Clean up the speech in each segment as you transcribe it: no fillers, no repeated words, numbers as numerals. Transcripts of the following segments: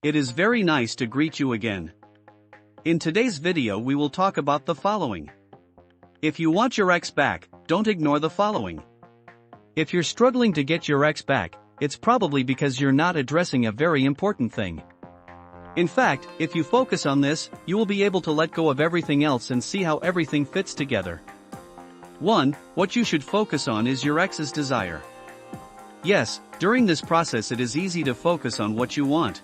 It is very nice to greet you again. In today's video we will talk about the following. If you want your ex back, don't ignore the following. If you're struggling to get your ex back, it's probably because you're not addressing a very important thing. In fact, if you focus on this, you will be able to let go of everything else and see how everything fits together. 1. What you should focus on is your ex's desire. Yes, during this process it is easy to focus on what you want.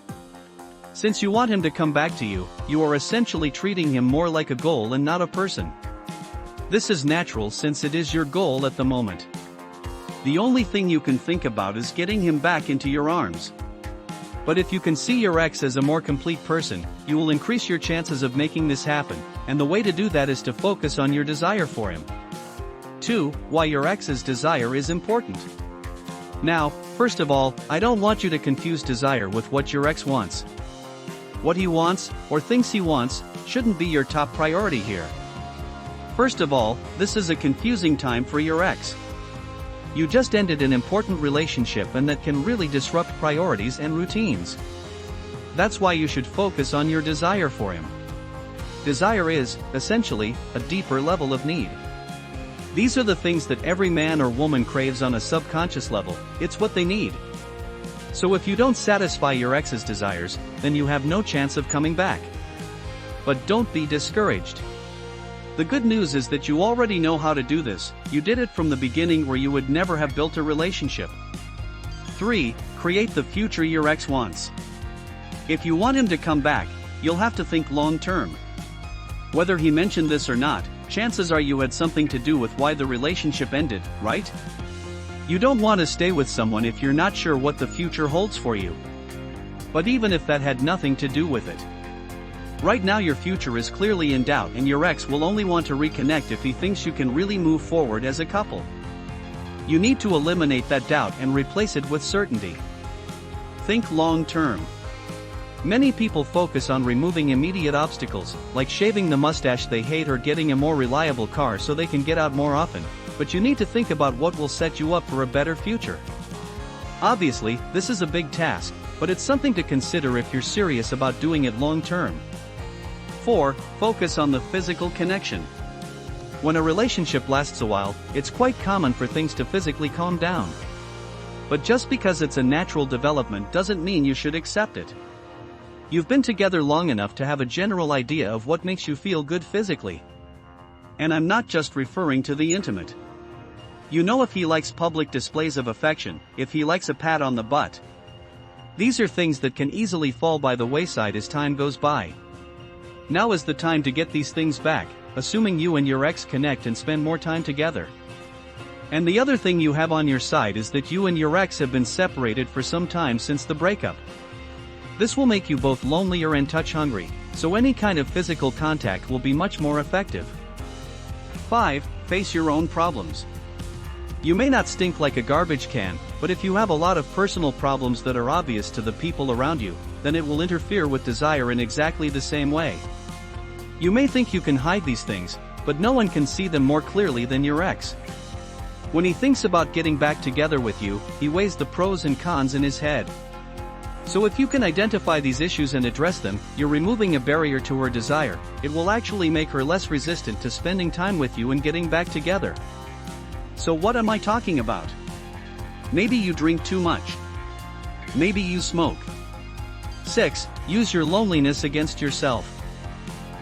Since you want him to come back to you, you are essentially treating him more like a goal and not a person. This is natural since it is your goal at the moment. The only thing you can think about is getting him back into your arms. But if you can see your ex as a more complete person, you will increase your chances of making this happen, and the way to do that is to focus on your desire for him. 2. Why your ex's desire is important. Now, first of all, I don't want you to confuse desire with what your ex wants. What he wants, or thinks he wants, shouldn't be your top priority here. First of all, this is a confusing time for your ex. You just ended an important relationship and that can really disrupt priorities and routines. That's why you should focus on your desire for him. Desire is, essentially, a deeper level of need. These are the things that every man or woman craves on a subconscious level. It's what they need. So if you don't satisfy your ex's desires, then you have no chance of coming back. But don't be discouraged. The good news is that you already know how to do this. You did it from the beginning or you would never have built a relationship. 3. Create the future your ex wants. If you want him to come back, you'll have to think long term. Whether he mentioned this or not, chances are you had something to do with why the relationship ended, right? You don't want to stay with someone if you're not sure what the future holds for you. But even if that had nothing to do with it, right now your future is clearly in doubt and your ex will only want to reconnect if he thinks you can really move forward as a couple. You need to eliminate that doubt and replace it with certainty. Think long term. Many people focus on removing immediate obstacles, like shaving the mustache they hate or getting a more reliable car so they can get out more often, but you need to think about what will set you up for a better future. Obviously, this is a big task, but it's something to consider if you're serious about doing it long term. 4. Focus on the physical connection. When a relationship lasts a while, it's quite common for things to physically calm down. But just because it's a natural development doesn't mean you should accept it. You've been together long enough to have a general idea of what makes you feel good physically. And I'm not just referring to the intimate. You know if he likes public displays of affection, if he likes a pat on the butt. These are things that can easily fall by the wayside as time goes by. Now is the time to get these things back, assuming you and your ex connect and spend more time together. And the other thing you have on your side is that you and your ex have been separated for some time since the breakup. This will make you both lonelier and touch hungry, so any kind of physical contact will be much more effective. 5. Face your own problems. You may not stink like a garbage can, but if you have a lot of personal problems that are obvious to the people around you, then it will interfere with desire in exactly the same way. You may think you can hide these things, but no one can see them more clearly than your ex. When he thinks about getting back together with you, he weighs the pros and cons in his head. So if you can identify these issues and address them, you're removing a barrier to her desire. It will actually make her less resistant to spending time with you and getting back together. So what am I talking about? Maybe you drink too much. Maybe you smoke. 6. Use your loneliness against yourself.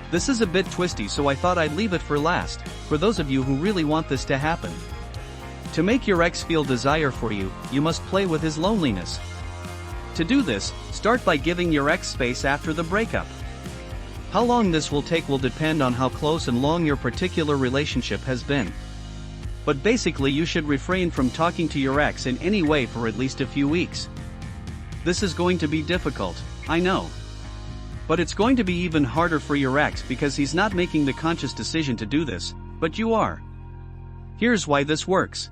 This is a bit twisty, so I thought I'd leave it for last, for those of you who really want this to happen. To make your ex feel desire for you, you must play with his loneliness. To do this, start by giving your ex space after the breakup. How long this will take will depend on how close and long your particular relationship has been. But basically you should refrain from talking to your ex in any way for at least a few weeks. This is going to be difficult, I know. But it's going to be even harder for your ex because he's not making the conscious decision to do this, but you are. Here's why this works.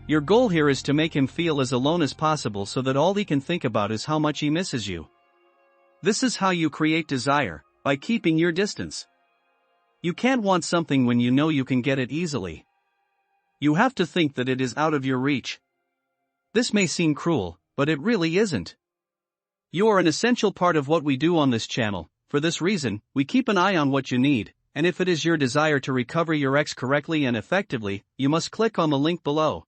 Your goal here is to make him feel as alone as possible so that all he can think about is how much he misses you. This is how you create desire, by keeping your distance. You can't want something when you know you can get it easily. You have to think that it is out of your reach. This may seem cruel, but it really isn't. You are an essential part of what we do on this channel. For this reason, we keep an eye on what you need, and if it is your desire to recover your ex correctly and effectively, you must click on the link below.